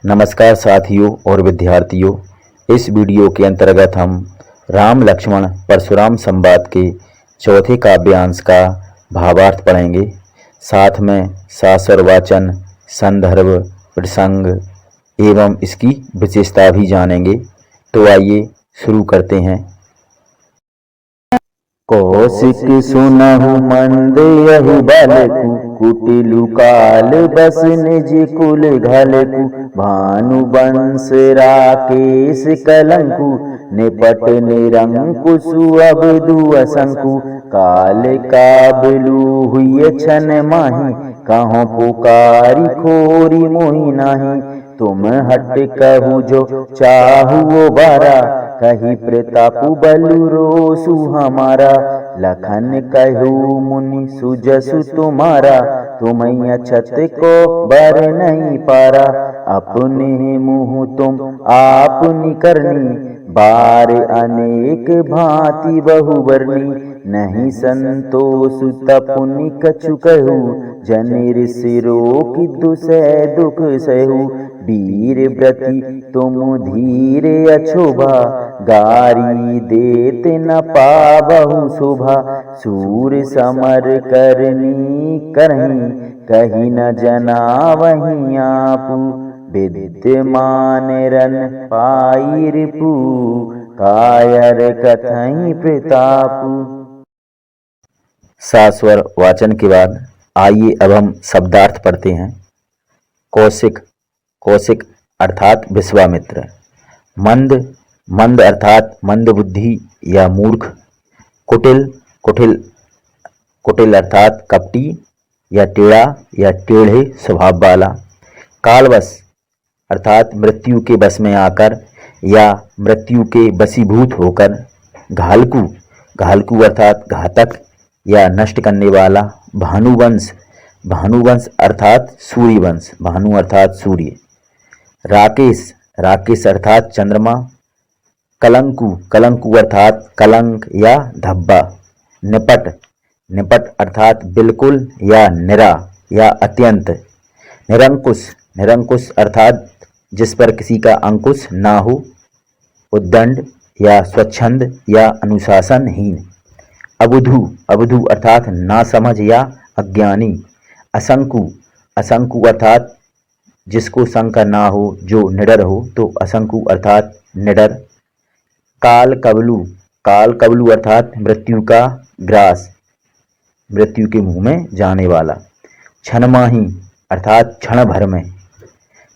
नमस्कार साथियों और विद्यार्थियों। इस वीडियो के अंतर्गत हम राम लक्ष्मण परशुराम संवाद के चौथे काव्यांश का भावार्थ पढ़ेंगे। साथ में शास्त्र वाचन, संदर्भ, प्रसंग एवं इसकी विशेषता भी जानेंगे। तो आइए शुरू करते हैं। कौशिक सुनहु मंद यहु बालकु, कुटिलु काल बस निज कुल घलकु। भानु वंश राकेश कलंकु, निपट निरंकुशु अवधु असंकु। काल काबलु हुई छन माही, कहो पुकारी खोरी मोहि नाही। तुम हट कहु जो चाहु वो बारा, कही प्रतापु बलु रोसु हमारा। लखन कहु मुनि सुजसु तुम्हारा, तुम अछत को बर नहीं पारा। अपने मुँह तुम आपनी करनी, बार अनेक भांति बहुवर्णी। नहीं संतोष तपुनि कछु कहु, जनिर सिरो की दुसह दुख सहु। वीर व्रति तुम धीर अछोभा, गारी देत न पाबहु शोभा। सूर समर करनी करही, कही न जनावही आपु। विद्यमान रन पाई रिपु, कायर कथई प्रतापु। शास्वर वाचन के बाद आइए अब हम शब्दार्थ पढ़ते हैं। कौशिक, कौशिक अर्थात विश्वामित्र। मंद, मंद अर्थात मंद बुद्धि या मूर्ख। कुटिल, कुटिल, कुटिल अर्थात कपटी या टेढ़ा या टेढ़े स्वभाव वाला। कालवश अर्थात मृत्यु के बस में आकर या मृत्यु के वशीभूत होकर। घालकू, घालकू अर्थात घातक या नष्ट करने वाला। भानुवंश, भानुवंश अर्थात सूर्यवंश, भानु अर्थात सूर्य। राकेश, राकेश अर्थात चंद्रमा। कलंकु, कलंकु अर्थात कलंक या धब्बा। निपट, निपट अर्थात बिल्कुल या निरा या अत्यंत। निरंकुश, निरंकुश अर्थात जिस पर किसी का अंकुश ना हो। उद्दंड या स्वच्छंद या अनुशासनहीन। अबुधु, अबुधु अर्थात नासमझ या अज्ञानी। असंकु, असंकु अर्थात जिसको शंका ना हो, जो निडर हो, तो असंकु अर्थात निडर। काल कबलु, काल कबलु अर्थात मृत्यु का ग्रास, मृत्यु के मुंह में जाने वाला। क्षणमाही अर्थात क्षण भर में।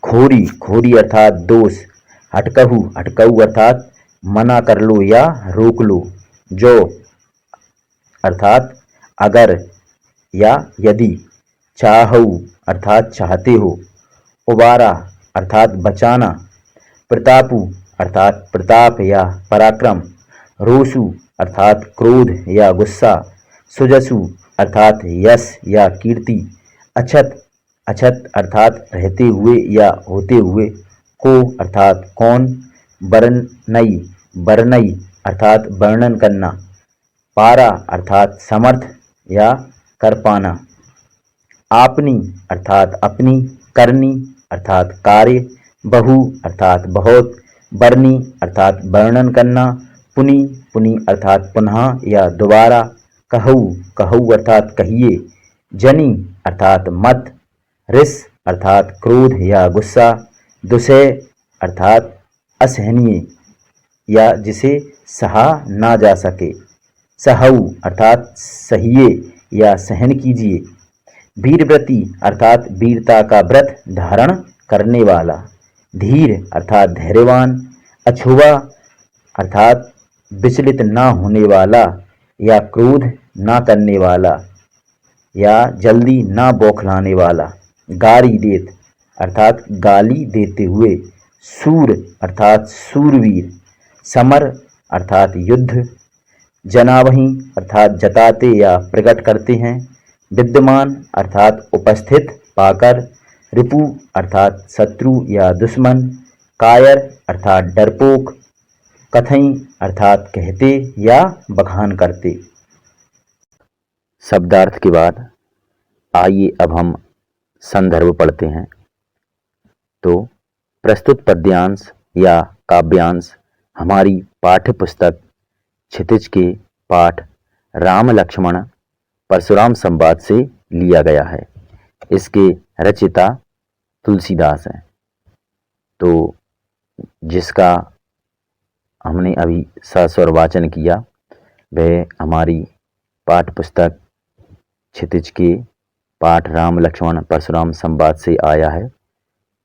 खोरी, खोरी अर्थात दोष। हटकहु, हटकहु अर्थात मना कर लो या रोक लो। जो अर्थात अगर या यदि। चाहऊ अर्थात चाहते हो। उबारा अर्थात बचाना। प्रतापु अर्थात प्रताप या पराक्रम। रोसु अर्थात क्रोध या गुस्सा। सुजसु अर्थात यश या कीर्ति। अछत, अछत अर्थात रहते हुए या होते हुए। को अर्थात कौन। बरनई, बरनई अर्थात वर्णन करना। पारा अर्थात समर्थ या कर पाना। आपनी अर्थात अपनी। करनी अर्थात कार्य। बहु अर्थात बहुत। बरनी अर्थात वर्णन करना। पुनि, पुनि अर्थात पुनः या दोबारा। कहऊ, कहऊ अर्थात कहिए। जनी अर्थात मत। रिस अर्थात क्रोध या गुस्सा। दुसह अर्थात असहनीय या जिसे सहा ना जा सके। सहऊ अर्थात सहिए या सहन कीजिए। वीरव्रती अर्थात वीरता का व्रत धारण करने वाला। धीर अर्थात धैर्यवान। अछुआ अर्थात विचलित ना होने वाला या क्रोध ना करने वाला या जल्दी ना बौखलाने वाला। गारी देत अर्थात गाली देते हुए। सूर अर्थात सूरवीर। समर अर्थात युद्ध। जनावही अर्थात जताते या प्रकट करते हैं। विद्यमान अर्थात उपस्थित पाकर। रिपु अर्थात शत्रु या दुश्मन। कायर अर्थात डरपोक। कथई अर्थात कहते या बखान करते। शब्दार्थ के बाद आइए अब हम संदर्भ पढ़ते हैं। तो प्रस्तुत पद्यांश या काव्यांश हमारी पाठ्य पुस्तक क्षितिज के पाठ राम लक्ष्मण परशुराम संवाद से लिया गया है। इसके रचयिता तुलसीदास हैं। तो जिसका हमने अभी सस्वर वाचन किया वह हमारी पाठ्य पुस्तक क्षितिज के पाठ राम लक्ष्मण परशुराम संवाद से आया है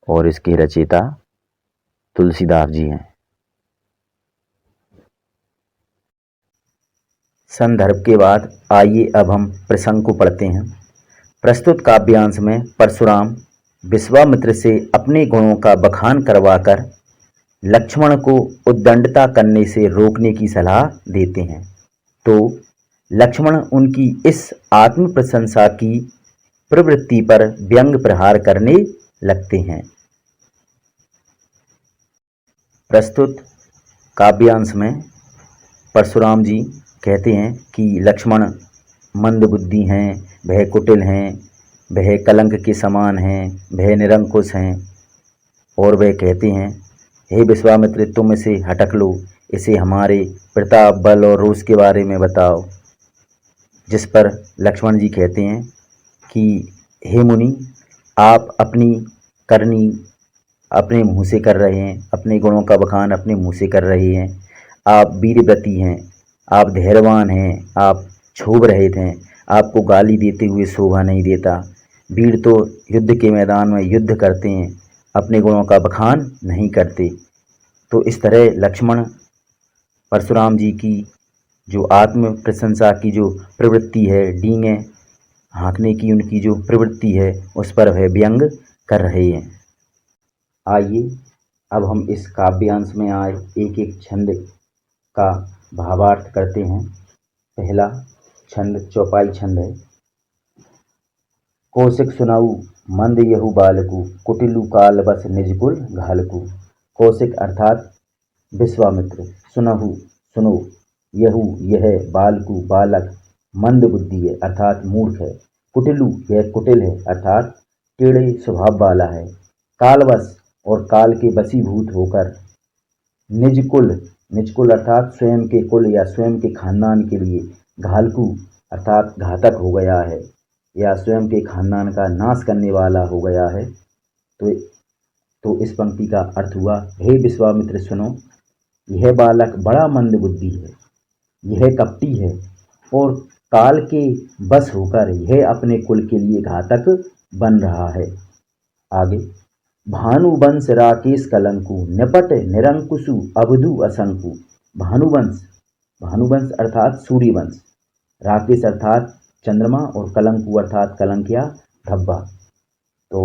और इसके रचयिता तुलसीदास जी हैं। संदर्भ के बाद आइए अब हम प्रसंग को पढ़ते हैं। प्रस्तुत काव्यांश में परशुराम विश्वामित्र से अपने गुणों का बखान करवाकर लक्ष्मण को उद्दंडता करने से रोकने की सलाह देते हैं, तो लक्ष्मण उनकी इस आत्म प्रशंसा की प्रवृत्ति पर व्यंग प्रहार करने लगते हैं। प्रस्तुत काव्यांश में परशुराम जी कहते हैं कि लक्ष्मण मंदबुद्धि हैं, वह कुटिल हैं, वह कलंक के समान हैं, वह निरंकुश हैं, और वह कहते हैं हे विश्वामित्र, तुम इसे हटक लो, इसे हमारे प्रताप बल और रोष के बारे में बताओ। जिस पर लक्ष्मण जी कहते हैं कि हे मुनि, आप अपनी करनी अपने मुँह से कर रहे हैं, अपने गुणों का बखान अपने मुँह से कर रहे हैं। आप वीरव्रती हैं, आप धैर्यवान हैं, आप क्षोभ रहित हैं, आपको गाली देते हुए शोभा नहीं देता। वीर तो युद्ध के मैदान में युद्ध करते हैं, अपने गुणों का बखान नहीं करते। तो इस तरह लक्ष्मण परशुराम जी की जो आत्म प्रशंसा की जो प्रवृत्ति है, डींगे हाँकने की उनकी जो प्रवृत्ति है, उस पर वह व्यंग कर रहे हैं। आइए अब हम इस काव्यांश में आए एक एक छंद का भावार्थ करते हैं। पहला छंद चौपाई छंद है। कौशिक सुनाऊ मंद यहु बालकु, कुटिलु काल बस निजकुल घालकु। कौशिक अर्थात विश्वामित्र, सुनहु सुनो, यहु यह, बालकु बालक, मंद बुद्धि है अर्थात मूर्ख है, कुटिलु यह कुटिल है अर्थात टेढ़े स्वभाव वाला है, कालवश और काल के वशीभूत होकर, निजकुल निजकुल अर्थात स्वयं के कुल या स्वयं के खानदान के लिए, घालकू अर्थात घातक हो गया है या स्वयं के खानदान का नाश करने वाला हो गया है। तो इस पंक्ति का अर्थ हुआ, हे विश्वामित्र सुनो, यह बालक बड़ा मंद बुद्धि है, यह कपटी है और काल के बस होकर यह अपने कुल के लिए घातक बन रहा है। आगे, भानुवंश राकेश कलंकु, निपट निरंकुशु अवधु असंकु। भानुवंश अर्थात सूर्यवंश, राकेश अर्थात चंद्रमा और कलंकु अर्थात कलंक या धब्बा। तो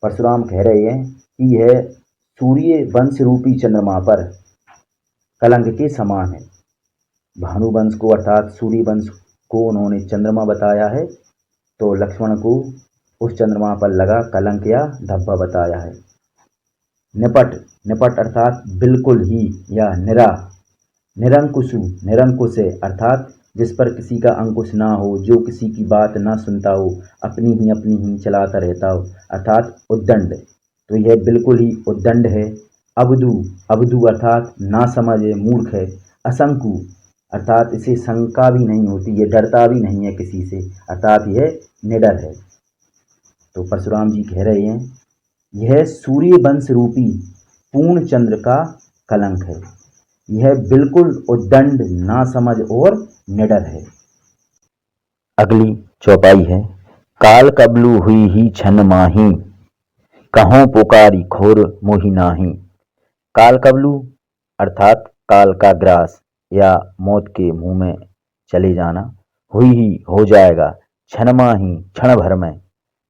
परशुराम कह रहे हैं कि यह सूर्य वंश रूपी चंद्रमा पर कलंक के समान है। भानुवंश को अर्थात सूर्य वंश को उन्होंने चंद्रमा बताया है, तो लक्ष्मण को उस चंद्रमा पर लगा कलंक या धब्बा बताया है। निपट अर्थात बिल्कुल ही या निरा। निरंकुशु निरंकुश है अर्थात जिस पर किसी का अंकुश ना हो, जो किसी की बात ना सुनता हो, अपनी ही चलाता रहता हो, अर्थात उद्दंड। तो यह बिल्कुल ही उद्दंड है। अवधु अर्थात ना समझ है, मूर्ख है। असंकु अर्थात इसे शंका भी नहीं होती, ये डरता भी नहीं है किसी से, अर्थात यह निडर है। तो परशुराम जी कह रहे हैं यह सूर्य वंश रूपी पूर्ण चंद्र का कलंक है, यह बिल्कुल उद्दंड, नासमझ और निडर है। अगली चौपाई है। काल कबलु हुई ही छन माही, कहों पुकारी खोर मोहि नाही। काल कबलु अर्थात काल का ग्रास या मौत के मुंह में चले जाना, हुई ही हो जाएगा, क्षण माही क्षण भर में,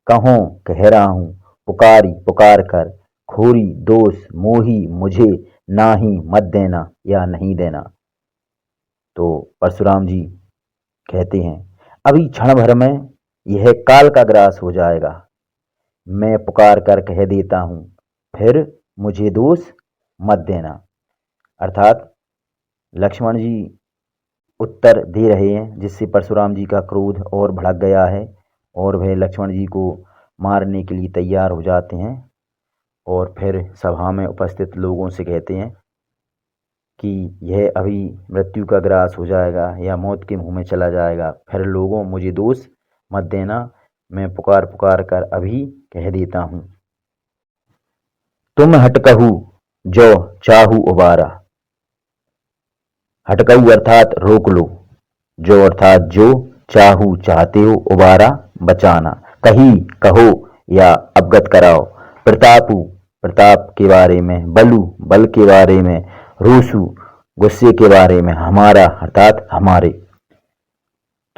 कहों कह रहा हूँ, पुकार कर, खोरी दोष मोही मुझे, नाही मत देना या नहीं देना। तो परशुराम जी कहते हैं अभी क्षण भर में यह काल का ग्रास हो जाएगा, मैं पुकार कर कह देता हूँ, फिर मुझे दोष मत देना। अर्थात लक्ष्मण जी उत्तर दे रहे हैं, जिससे परशुराम जी का क्रोध और भड़क गया है और वह लक्ष्मण जी को मारने के लिए तैयार हो जाते हैं। और फिर सभा में उपस्थित लोगों से कहते हैं कि यह अभी मृत्यु का ग्रास हो जाएगा या मौत के मुंह में चला जाएगा। फिर लोगों, मुझे दोष मत देना, मैं पुकार पुकार कर अभी कह देता हूँ। तुम हटकहू जो चाहू उबारा। हटकहू अर्थात रोक लो, जो अर्थात जो, चाहू चाहते हो, उबारा बचाना, कही कहो या अवगत कराओ। प्रतापु प्रताप के बारे में, बलु बल के बारे में, रोसु गुस्से के बारे में, हमारा अर्थात हमारे।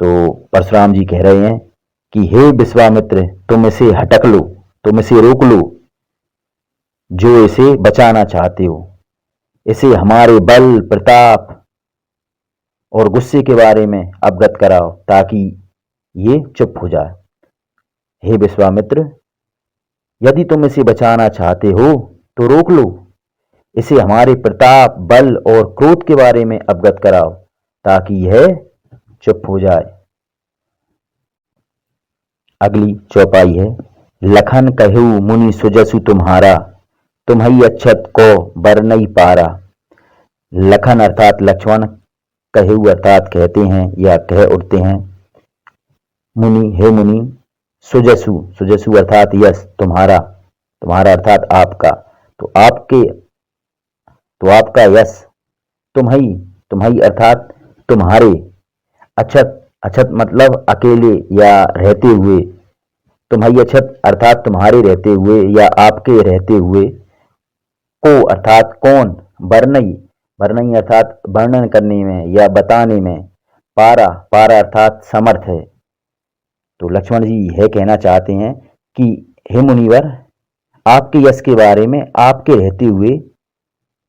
तो परशुराम जी कह रहे हैं कि हे विश्वामित्र, तुम इसे हटक लो, तुम इसे रोक लो, जो इसे बचाना चाहते हो। इसे हमारे बल, प्रताप और गुस्से के बारे में अवगत कराओ ताकि ये चुप हो जाए। हे विश्वामित्र, यदि तुम इसे बचाना चाहते हो तो रोक लो, इसे हमारे प्रताप, बल और क्रोध के बारे में अवगत कराओ ताकि यह चुप हो जाए। अगली चौपाई है, लखन कहू मुनि सुजसु तुम्हारा, तुम्हई अच्छत को बरनई पारा। लखन अर्थात लक्ष्मण, कहू अर्थात कहते हैं या कह उठते हैं। मुनि, हे मुनि, सुजसु सुजसु अर्थात यश, तुम्हारा तुम्हारा अर्थात आपका, तो आपका यश। तुम्हई तुम्हई अर्थात तुम्हारे। अछत अछत मतलब अकेले या रहते हुए। तुम्हई अछत अर्थात तुम्हारे रहते हुए या आपके रहते हुए। को अर्थात कौन। वर्णई वर्णई अर्थात वर्णन करने में या बताने में। पारा पारा अर्थात समर्थ है। तो लक्ष्मण जी यह कहना चाहते हैं कि हे मुनिवर, आपके यश के बारे में आपके रहते हुए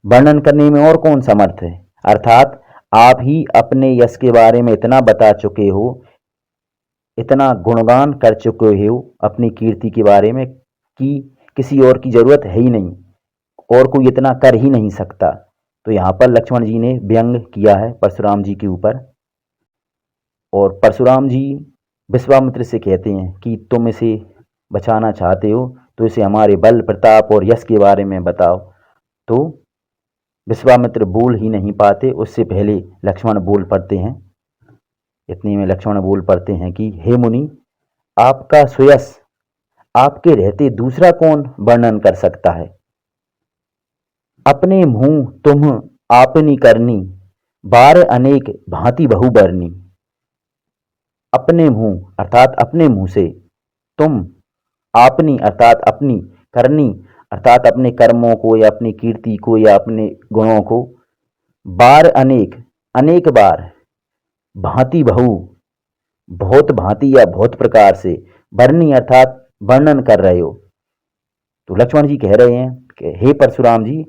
वर्णन करने में और कौन समर्थ है। अर्थात आप ही अपने यश के बारे में इतना बता चुके हो, इतना गुणगान कर चुके हो अपनी कीर्ति के बारे में कि किसी और की जरूरत है ही नहीं, और कोई इतना कर ही नहीं सकता। तो यहाँ पर लक्ष्मण जी ने व्यंग किया है परशुराम जी के ऊपर, और परशुराम जी विश्वामित्र से कहते हैं कि तुम इसे बचाना चाहते हो तो इसे हमारे बल, प्रताप और यश के बारे में बताओ। तो विश्वामित्र बोल ही नहीं पाते, उससे पहले लक्ष्मण बोल पड़ते हैं। इतने में लक्ष्मण बोल पड़ते हैं कि हे मुनि, आपका सुयश आपके रहते दूसरा कौन वर्णन कर सकता है। अपने मुंह तुम आपनी करनी, बार अनेक भांति बहु बरनी। अपने मुंह अर्थात अपने मुंह से, तुम आपनी अर्थात अपनी, करनी अर्थात अपने कर्मों को या अपनी कीर्ति को या अपने गुणों को, बार अनेक अनेक बार, भांति बहु बहुत भांति या बहुत प्रकार से, वर्णी अर्थात वर्णन कर रहे हो। तो लक्ष्मण जी कह रहे हैं कि हे परशुराम जी,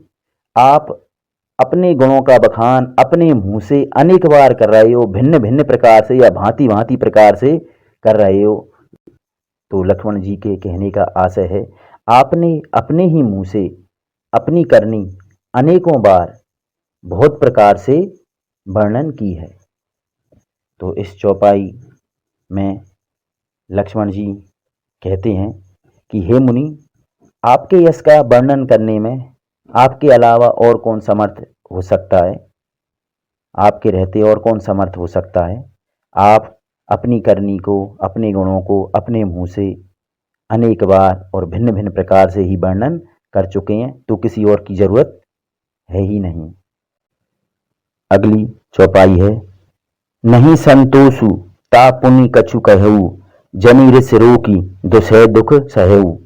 आप अपने गुणों का बखान अपने मुंह से अनेक बार कर रहे हो, भिन्न भिन्न प्रकार से या भांति भांति प्रकार से कर रहे हो। तो लक्ष्मण जी के कहने का आशय है, आपने अपने ही मुंह से अपनी करनी अनेकों बार बहुत प्रकार से वर्णन की है। तो इस चौपाई में लक्ष्मण जी कहते हैं कि हे मुनि, आपके यश का वर्णन करने में आपके अलावा और कौन समर्थ हो सकता है, आपके रहते और कौन समर्थ हो सकता है। आप अपनी करनी को, अपने गुणों को अपने मुंह से अनेक बार और भिन्न भिन्न प्रकार से ही वर्णन कर चुके हैं, तो किसी और की जरूरत है ही नहीं। अगली चौपाई है, नहीं संतोषु ता पुनि कछु कहऊ, जनि रिस रोकी दुसह दुख सहऊ।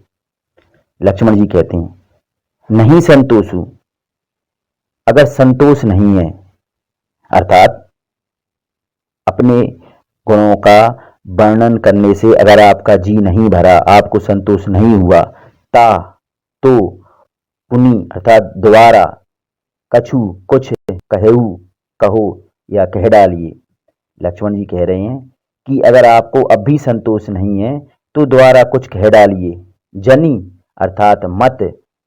लक्ष्मण जी कहते हैं, नहीं संतोषु, अगर संतोष नहीं है अर्थात अपने गुणों का वर्णन करने से अगर आपका जी नहीं भरा, आपको संतोष नहीं हुआ, ता तो, पुनि अर्थात दोबारा, कछु कुछ, कहऊ कहो या कह डालिए। लक्ष्मण जी कह रहे हैं कि अगर आपको अब भी संतोष नहीं है तो दोबारा कुछ कह डालिए। जनी अर्थात मत,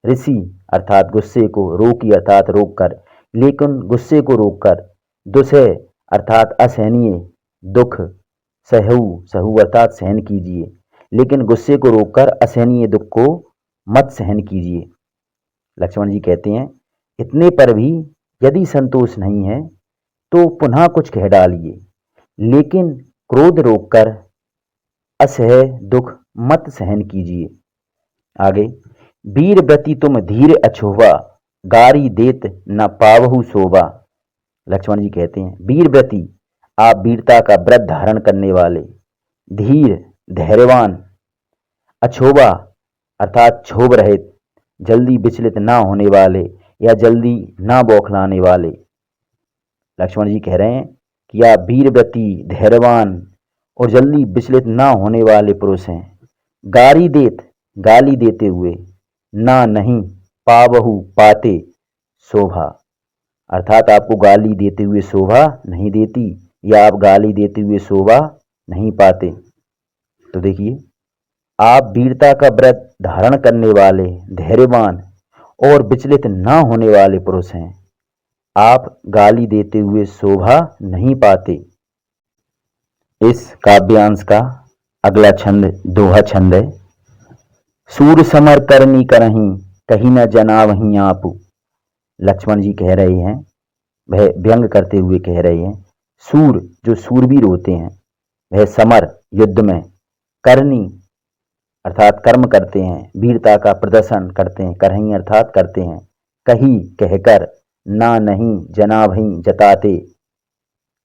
ऋषि अर्थात गुस्से को, रोकी अर्थात रोक कर, लेकिन गुस्से को रोक कर, दुसह अर्थात असहनीय दुख, सहु सहु अर्थात सहन कीजिए, लेकिन गुस्से को रोककर असहनीय दुख को मत सहन कीजिए। लक्ष्मण जी कहते हैं, इतने पर भी यदि संतोष नहीं है तो पुनः कुछ कह डालिए, लेकिन क्रोध रोककर असह्य दुख मत सहन कीजिए। आगे, वीर व्रति तुम धीर अछोवा, गारी देत न पावहु शोभा। लक्ष्मण जी कहते हैं, वीर व्रति, आप वीरता का व्रत धारण करने वाले, धीर धैर्यवान, अछोभा अर्थात क्षोभ रहित, जल्दी विचलित ना होने वाले या जल्दी ना बौखलाने वाले। लक्ष्मण जी कह रहे हैं कि आप वीरव्रती, धैर्यवान और जल्दी विचलित ना होने वाले पुरुष हैं। गाली देते हुए, ना नहीं, पावहु पाते शोभा अर्थात आपको गाली देते हुए शोभा नहीं देती या आप गाली देते हुए शोभा नहीं पाते। तो देखिए, आप वीरता का व्रत धारण करने वाले, धैर्यवान और विचलित ना होने वाले पुरुष हैं। आप गाली देते हुए शोभा नहीं पाते। इस काव्यांश का अगला छंद दोहा छंद है। सूर समर करनी करहीं, कहीं न जना वहीं आपू। लक्ष्मण जी कह रहे हैं, वह व्यंग करते हुए कह रहे हैं, सूर जो सूरवीर होते हैं, वह समर युद्ध में, करनी अर्थात कर्म करते हैं, वीरता का प्रदर्शन करते हैं, करहीं अर्थात करते हैं, कही कहकर, ना नहीं, जना भई जताते,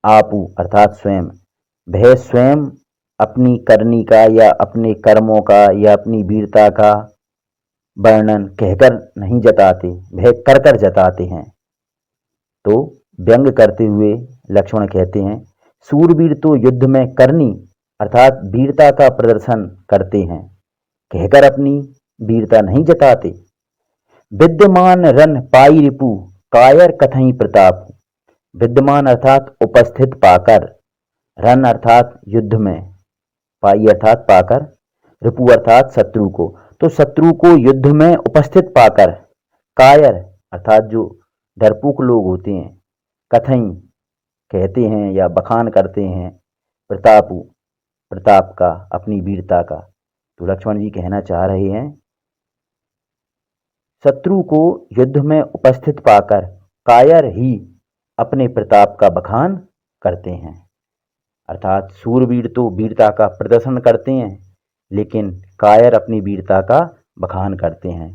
आपू अर्थात स्वयं, वह स्वयं अपनी करनी का या अपने कर्मों का या अपनी वीरता का वर्णन कहकर नहीं जताते, वह कर कर जताते हैं। तो व्यंग करते हुए लक्ष्मण कहते हैं, सूरवीर तो युद्ध में करनी अर्थात वीरता का प्रदर्शन करते हैं, कहकर अपनी वीरता नहीं जताते। विद्यमान रन पाई रिपु, कायर कथई प्रताप। विद्यमान अर्थात उपस्थित पाकर, रन अर्थात युद्ध में, पाई अर्थात पाकर, रिपु अर्थात शत्रु को, तो शत्रु को युद्ध में उपस्थित पाकर, कायर अर्थात जो डरपोक लोग होते हैं, कथई कहते हैं या बखान करते हैं, प्रतापु प्रताप का, अपनी वीरता का। तो लक्ष्मण जी कहना चाह रहे हैं, शत्रु को युद्ध में उपस्थित पाकर कायर ही अपने प्रताप का बखान करते हैं। अर्थात सूरवीर तो वीरता का प्रदर्शन करते हैं, लेकिन कायर अपनी वीरता का बखान करते हैं।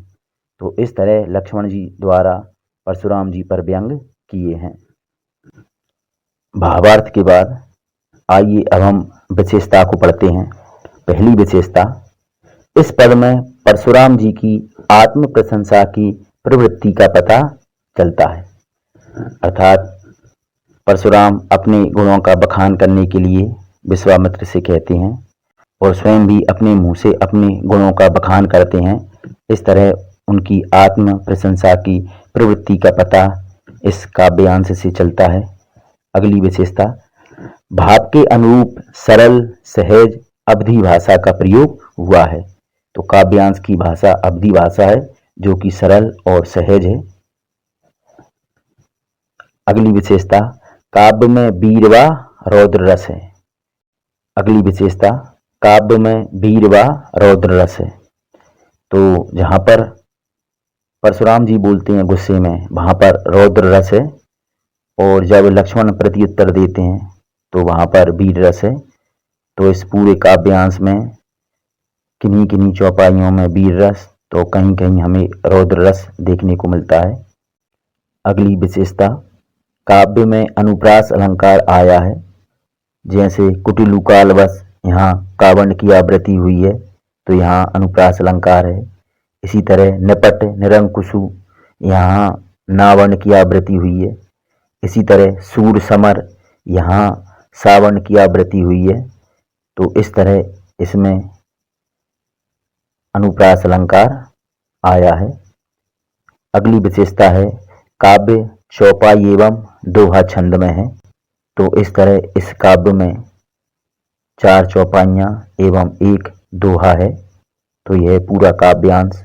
तो इस तरह लक्ष्मण जी द्वारा परशुराम जी पर व्यंग किए हैं। भावार्थ के बाद आइए अब हम विशेषता को पढ़ते हैं। पहली विशेषता, इस पद में परशुराम जी की आत्म प्रशंसा की प्रवृत्ति का पता चलता है। अर्थात परशुराम अपने गुणों का बखान करने के लिए विश्वामित्र से कहते हैं और स्वयं भी अपने मुंह से अपने गुणों का बखान करते हैं। इस तरह उनकी आत्म प्रशंसा की प्रवृत्ति का पता इस काव्यांश से चलता है। अगली विशेषता, भाव के अनुरूप सरल सहज अवधी भाषा का प्रयोग हुआ है। तो काव्यांश की भाषा अवधी भाषा है, जो कि सरल और सहज है। अगली विशेषता, काव्य में वीरवा रौद्र रस है। अगली विशेषता, काव्य में वीरवा रौद्र रस है। तो जहाँ पर परशुराम जी बोलते हैं गुस्से में, वहाँ पर रौद्र रस है, और जब लक्ष्मण प्रत्युत्तर देते हैं तो वहाँ पर वीर रस है। तो इस पूरे काव्यांश में किन्हीं किन्हीं चौपाइयों में वीर रस, तो कहीं कहीं हमें रौद्र रस देखने को मिलता है। अगली विशेषता, काव्य में अनुप्रास अलंकार आया है। जैसे कुटिलु कालवश यहाँ कावर्ण की आवृत्ति हुई है, तो यहाँ अनुप्रास अलंकार है। इसी तरह निपट निरंकुशु यहाँ नावर्ण की आवृत्ति हुई है। इसी तरह सूर समर यहाँ सावर्ण की आवृत्ति हुई है। तो इस तरह इसमें अनुप्रास अलंकार आया है। अगली विशेषता है, काव्य चौपाई एवं दोहा छंद में है। तो इस तरह इस काव्य में 4 चौपाइयाँ एवं 1 दोहा है। तो यह पूरा काव्यांश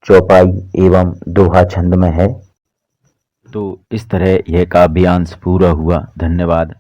चौपाई एवं दोहा छंद में है। तो इस तरह यह काव्यांश पूरा हुआ। धन्यवाद।